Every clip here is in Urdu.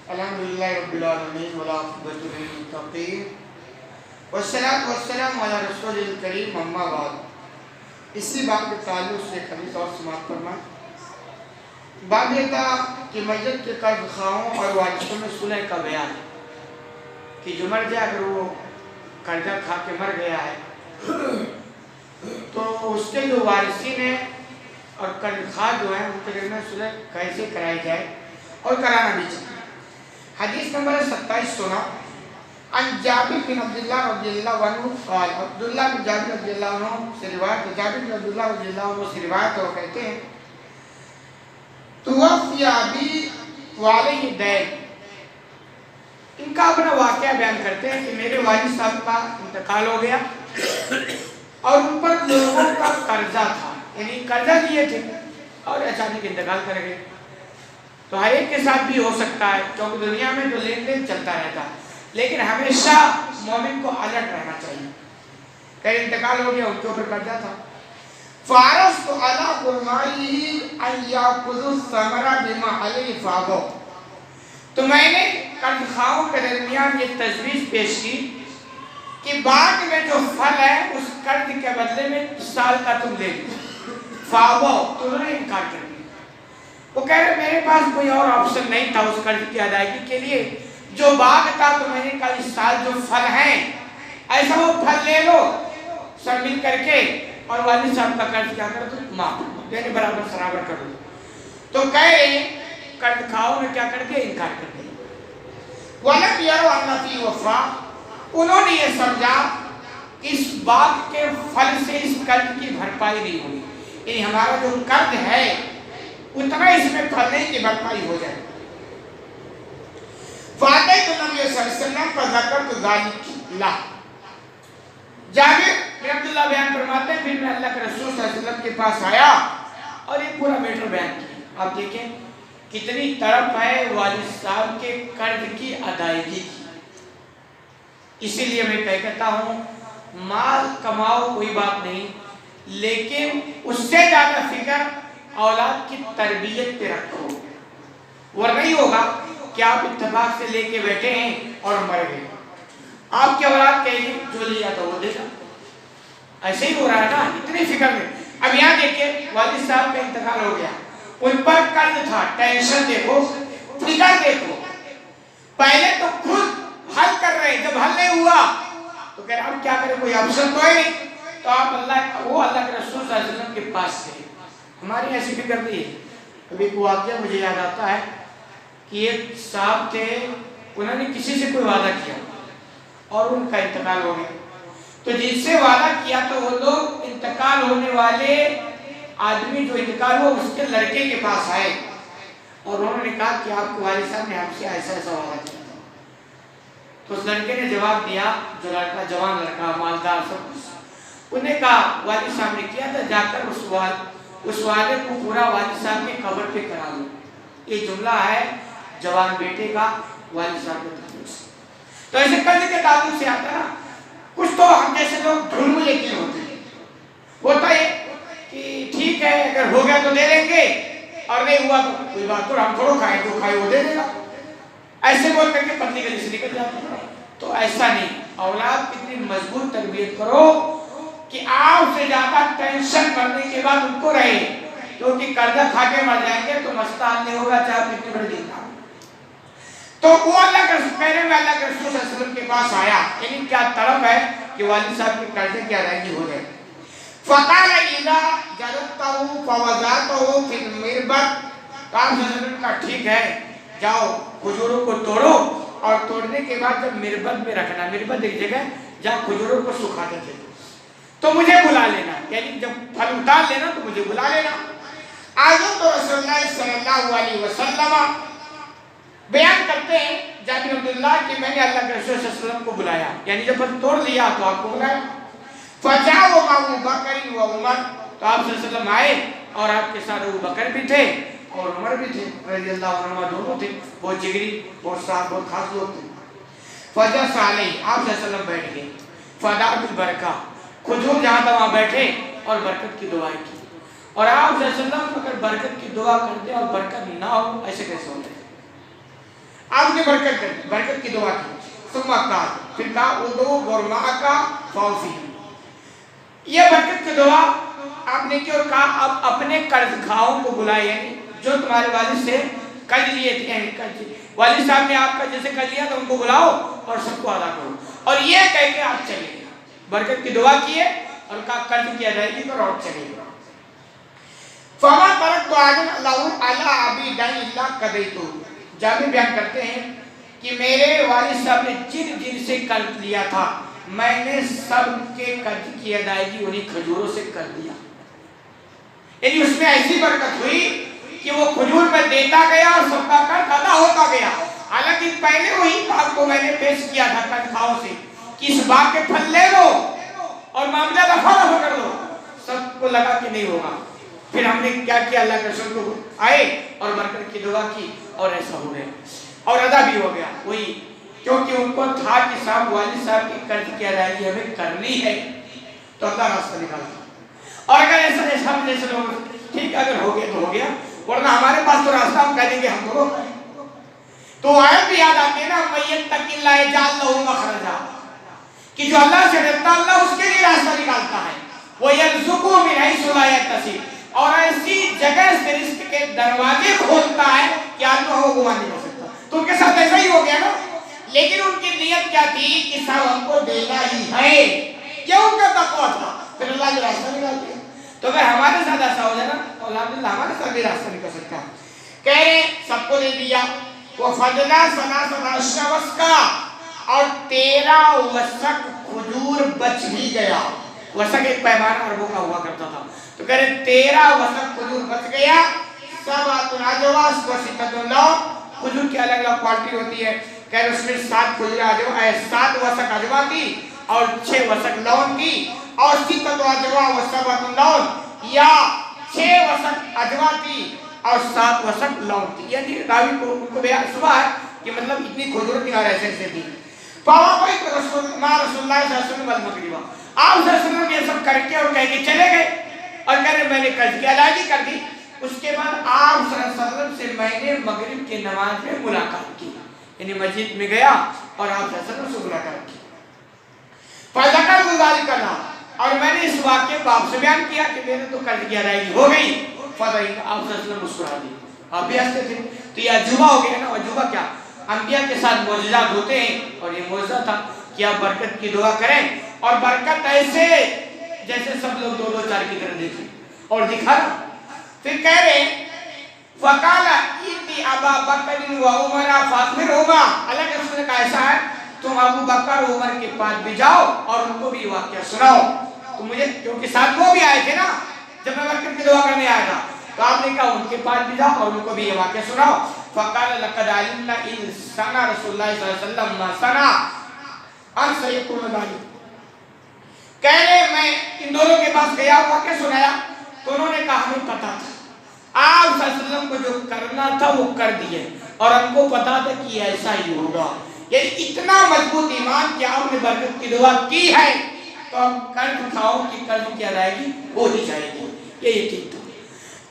الحمدللہ رب العالمین والعاقبۃ للمتقین والصلاۃ والسلام علی رسول الکریم اما بعد۔ اسی بات کے تعلق سے حدیث اور سماعت فرمائیں۔ باب یہ تھا کہ میت کے قرض خواہوں اور وارثوں میں صلح کا بیان ہے کہ جو مر جائے اگر وہ قرضہ کھا کے مر گیا ہے تو اس کے جو وارثین ہیں اور قرض خواہ جو ہیں ان کے درمیان صلح کیسے کرائی جائے اور کرانا بھی چاہیے۔ حدیث نمبر 2709 عن جابر بن عبداللہ رضی اللہ عنہ قال، عبداللہ بن جابر رضی اللہ عنہ سے روایت، جابر بن عبداللہ رضی اللہ عنہ سے روایت اور کہتے ہیں توفی ابی وعلیہ دین، ان کا اپنا واقعہ بیان کرتے ہیں کہ میرے والد صاحب کا انتقال ہو گیا اور ان پر لوگوں کا قرضہ تھا، یعنی قرضہ لیے تھے اور اچانک انتقال کر گئے۔ تو ہر ایک کے ساتھ بھی ہو سکتا ہے کیونکہ دنیا میں تو لین دین چلتا رہتا ہے، لیکن ہمیشہ مومن کو الرٹ رہنا چاہیے۔ کہیں انتقال ہو گیا، ان کے اوپر قرضہ تھا۔ فَعَرَضْتُ عَلَىٰ قُرْمَائِهِ أَن يَأْخُذُوا الثَّمَرَ بِمَا عَلَيْهِ فَأَبَوْا، تو میں نے قرض خواہوں کے درمیان یہ تجویز پیش کی کہ بعد میں جو پھل ہے اس قرض کے بدلے میں سال کا تم لے لو۔ فَأَبَوْا، تو انہوں نے انکار کر دیا۔ وہ کہہ رہے میرے پاس کوئی اور آپشن نہیں تھا اس قرض کی ادائیگی کے لیے، جو باغ تھا تو میں نے کہا اس سال جو پھل ہیں ایسا وہ پھل لے لو سب مل کر کے اور والد صاحب کا قرض کیا کر دو، معاف، یعنی برابر سرابر کر دو۔ تو کہہ رہے قرض خواہوں نے کیا کر دیا، انکار کر دیا۔ وَلَمْ يَرَوْا أَنَّ فِيهِ وَفَاءً، انہوں نے یہ سمجھا کہ اس باغ کے پھل سے اس قرض کی بھرپائی نہیں ہوگی، یعنی ہمارا جو قرض ہے اتنا اس میں پھل نہیں کہ بھرپائی ہو جائے۔ فَأَتَيْتُ النَّبِيَّ صلی اللہ علیہ وسلم فَذَكَرْتُ ذَلِكَ لَهُ، جابر بن عبداللہ بیان فرماتے ہیں پھر میں اللہ کے رسول صلی اللہ علیہ وسلم کے پاس آیا اور یہ پورا میٹر بیان کیا۔ آپ دیکھیں کتنی تڑپ ہے والد صاحب کے قرض کی ادائیگی کی۔ اسی لیے میں کہتا ہوں مال کماؤ کوئی بات نہیں، لیکن اس سے زیادہ فکر اولاد کی تربیت پہ رکھو، ورنہ نہیں ہوگا کہ آپ اتفاق سے لے کے بیٹھے ہیں اور مر گئے، آپ کی اولاد کہیں گے جو لیا تو وہ دے گا۔ ایسے ہی ہو رہا ہے نا، اتنی فکر میں۔ اب یہاں دیکھیں والد صاحب کا انتقال ہو گیا، ان پر قرض تھا، ٹینشن دیکھو، فکر دیکھو، پہلے تو خود حل کر رہے، جب حل نہیں ہوا تو کہہ رہے اب کیا کریں، کوئی آپشن تو ہے نہیں، تو آپ اللہ کے رسول صلی اللہ علیہ وسلم کے پاس سے۔ ہماری ایسی فکر نہیں ہے۔ ابھی ایک واقعہ مجھے یاد آتا ہے کہ ایک صاحب تھے، انہوں نے کسی سے کوئی وعدہ کیا اور ان کا انتقال ہو گیا، تو جن سے وعدہ کیا تو وہ لوگ انتقال ہونے والے آدمی جو انتقال ہوا اس کے لڑکے کے پاس آئے اور انہوں نے کہا کہ آپ کے والد صاحب نے آپ سے ایسا ایسا وعدہ کیا تھا۔ تو اس لڑکے نے جواب دیا، جو لڑکا جوان لڑکا مالدار سب کچھ، انہوں نے کہا والد صاحب نے کیا تھا، جا کر اس وعدے کو پورا والد صاحب کے قبر پہ کرا لو۔ یہ جملہ ہے جوان بیٹے کا والد صاحب کے تعلق سے۔ تو ایسے قرض کے تعلق سے آتا ہے نا، کچھ تو ہم جیسے لوگ ڈھول یقین ہوتے ہیں، ہوتا ہے کہ ٹھیک ہے اگر ہو گیا تو دے دیں گے اور نہیں ہوا تو کوئی بات تو ہم تھوڑا کھائیں، جو کھائے وہ دے دے گا، ایسے بول کر کے پتلی گلی سے نکل جاتے ہیں۔ تو ایسا نہیں، اولاد کتنی مضبوط تربیت کرو کہ آپ سے زیادہ ٹینشن مرنے کے بعد ان کو رہے، کیونکہ قرضہ کھا کے مر جائیں گے تو مسئلہ حل نہیں ہوگا چاہے آپ کتنے بڑے دن کا۔ تو وہ اللہ کے پہلے میں اللہ کے رسول صلی اللہ علیہ وسلم کے پاس آیا، یعنی کیا طلب ہے کہ والد صاحب کے قرضے کی ادائیگی ہو جائے۔ فقال اذا جلدته فوضعته في المربد، آپ صلی اللہ علیہ وسلم کا ٹھیک ہے جاؤ کھجوروں کو توڑو اور توڑنے کے بعد جب مربد میں رکھنا، مربد ایک جگہ جہاں کھجوروں کو سکھاتے تھے، تو مجھے بلا لینا، یعنی جب پھل اتار لینا تو مجھے بلا لینا۔ آئیے تو رسول اللہ صلی اللہ علیہ وسلم بیان کرتے ہیں جابر بن عبداللہ کہ میں نے اللہ کے رسول صلی اللہ علیہ وسلم کو بلایا، یعنی جب پھل توڑ لیا تو آپ کو بلایا۔ فجاء ابو بکر و عمر، تو آپ صلی اللہ علیہ وسلم آئے اور آپ کے ساتھ ابو بکر بھی تھے اور عمر بھی تھے رضی اللہ عنہ، دونوں تھے، بہت جگری بہت صاحب بہت خاص لوگ تھے۔ فجلس علیہ، آپ صلی اللہ علیہ وسلم بیٹھ گئے، فدعا بالبرکہ، کھجور جہاں تھا وہاں بیٹھے اور برکت کی دعائیں کی۔ اور آپ صلی اللہ علیہ وسلم اگر برکت کی دعا کرتے اور برکت نہ ہو ایسے کیسے ہوتے؟ آپ نے برکت کی دعا کی. ثم قال, پھر کہا ادعو غرماءک فاوفی. یہ برکت کی دعا آپ نے کی اور کہا اب اپنے قرض خواہوں کو بلائے, یعنی جو تمہارے والد سے قرض لیے تھے, یعنی والد صاحب نے آپ کا جیسے قرض لیا تو ان کو بلاؤ اور سب کو ادا کرو. اور یہ کہہ کے آپ چلے گئے, برکت کی دعا کیے اور کہا قرض کی ادائیگی کرو اور چلے گئے. فما ترکت احدا له علی ابی دین الا قضیتہ. جابر بیان کرتے ہیں کہ میرے والد صاحب نے جن سے قرض لیا تھا میں نے سب کے قرض کی ادائیگی انہیں کھجوروں سے کر دیا. یعنی اس میں ایسی برکت ہوئی کہ وہ کھجور میں دیتا گیا اور سب کا قرض ادا ہوتا گیا. حالانکہ پہلے وہی باغ کو میں نے پیش کیا تھا قرض خواہوں سے کہ اس باغ کے پھل لے لو اور معاملہ دفع کر دو, سب کو لگا کہ نہیں ہوگا. پھر ہم نے کیا کیا, اللہ کے رسول کو آئے اور برکت کی دعا کی اور ایسا ہو گیا اور ادا بھی ہو گیا. وہی کیونکہ ان کو تھا کہ صاحب والد صاحب کی قرض کی ادائیگی ہمیں کرنی ہے تو اللہ راستہ نکالتا. اور اگر ایسا ہم جیسے لوگ ٹھیک اگر ہو گیا تو ہو گیا, ورنہ ہمارے پاس تو راستہ ہم کہہ دیں گے ہم کو. تو آیت بھی یاد آتی ہے نا, وَيَتَّقِ اللَّهَ يَجْعَلْ لَهُ مَخْرَجًا, کہ جو اللہ سے ڈرتا اللہ اس کے لیے راستہ نکالتا ہے. وَيَرْزُقُهُ مِنْ حَيْثُ لَا يَحْتَسِبُ, اور ایسی جگہ سے رزق کے دروازے کھولتا ہے کہ آدمی وہ گمان نہیں کر سکتا. تو ان کے ساتھ ایسا ہی ہو گیا نا, لیکن ان کی نیت کیا تھی کہ صاحب ہم کو دینا ہی ہے, یہ ان کا تقویٰ تھا. پھر اللہ نے راستہ نکال دیا. تو اگر ہمارے ساتھ ایسا ہو جائے نا تو الحمدللہ ہمارے ساتھ بھی راستہ نکل سکتا ہے. کہہ رہے سب کو دے دیا. وہ فضلہ ثلاثة وسقا, اور 13 وسق کھجور بچ بھی گیا. وسق ایک پیمانہ عربوں کا ہوا کرتا تھا. تو کہہ رہے 13 وسق کھجور بچ گیا. سبعۃ عجواس وستۃ لون, کھجور کی الگ الگ کوالٹی ہوتی ہے. کہہ رہے اس میں 7 کھجور عجوا, 7 وسق عجوا تھی اور 6 وسق لون تھی, اور ستۃ عجوا و سبعۃ لون, یا 6 وسق عجوا تھی اور 7 وسق لون تھی. یعنی راوی کو ان کو بیان صبح ہے کہ مطلب اتنی کھجور تھی اور ایسے ایسے تھی. پاوا کوئی رسول اللہ صلی اللہ علیہ وسلم والمغربہ, آپ صلی اللہ علیہ وسلم یہ سب کر کے اور کہہ کے چلے گئے اور کہہ رہے میں نے قرض کی ادائیگی کر دی. اس کے بعد آپ صلی اللہ علیہ وسلم سے میں نے مغرب کی نماز میں ملاقات کی, یعنی مسجد میں گیا اور آپ صلی اللہ علیہ وسلم سے ملاقات کی. فذکرت ذلک لہ, اور میں نے اس واقعے کو آپ سے بیان کیا کہ میں نے تو قرض کی ادائیگی ہو گئی. فضحک, آپ صلی اللہ علیہ وسلم مسکرا دی, آپ بھی ہنستے تھے. تو یہ عجوبہ ہو گیا نا. عجوبہ کیا, انبیاء کے ساتھ معجزات ہوتے ہیں اور یہ معجزہ تھا کہ آپ برکت کی دعا کریں اور برکت ایسے جیسے سب لوگ 2-2-4 کی طرح دیکھیں اور دکھا رہا. پھر کہہ رہے فقال اتی ابا بکر و عمر فاخبرهما, اللہ کے رسول نے کہا ایسا ہے تم ابو بکر و عمر کے پاس بھی جاؤ اور ان کو بھی واقعہ سناؤ. تو مجھے کیونکہ ساتھ وہ بھی آئے تھے نا جب میں برکت کی دعا کرنے آیا تھا, تو آپ نے کہا ان کے پاس بھی جاؤ اور ان کو بھی یہ واقعہ سناؤ. فقال لقد علمنا ان سنا رسول اللہ صلی اللہ علیہ وسلم ما سنا ان سيكون ذلك. کہہ رہے میں ان دونوں کے پاس گیا, واقعہ سنایا تو انہوں نے کہا ہمیں پتا تھا آپ صلی اللہ علیہ وسلم کو جو کرنا تھا وہ کر دیے اور ہم کو پتا تھا کہ ایسا ہی ہوگا. یعنی اتنا مضبوط ایمان کہ آپ نے برکت کی دعا کی ہے تو ہم قرض کھاؤ کہ قرض کی ادائیگی ہو ہی جائے گی. یہ ٹھیک تھا.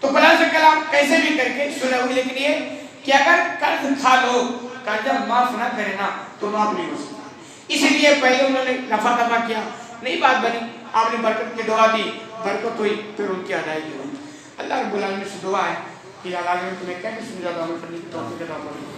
تو بلا سے کلام کیسے بھی کر کے سنے ہوگی, لیکن یہ کہ اگر قرض کھا لو قرض معاف نہ کرے نا تو معاف نہیں ہو سکتا. اسی لیے پہلے انہوں نے نفع دفع کیا, نہیں بات بنی, آپ نے برکت کی دعا دی, برکت ہوئی, پھر ان کی ادائیگی ہوئی. اللہ رب العالمین سے دعا ہے کہ اللہ تمہیں کہیں سے زیادہ عمل کرنے کی توفیق عطا فرمائے.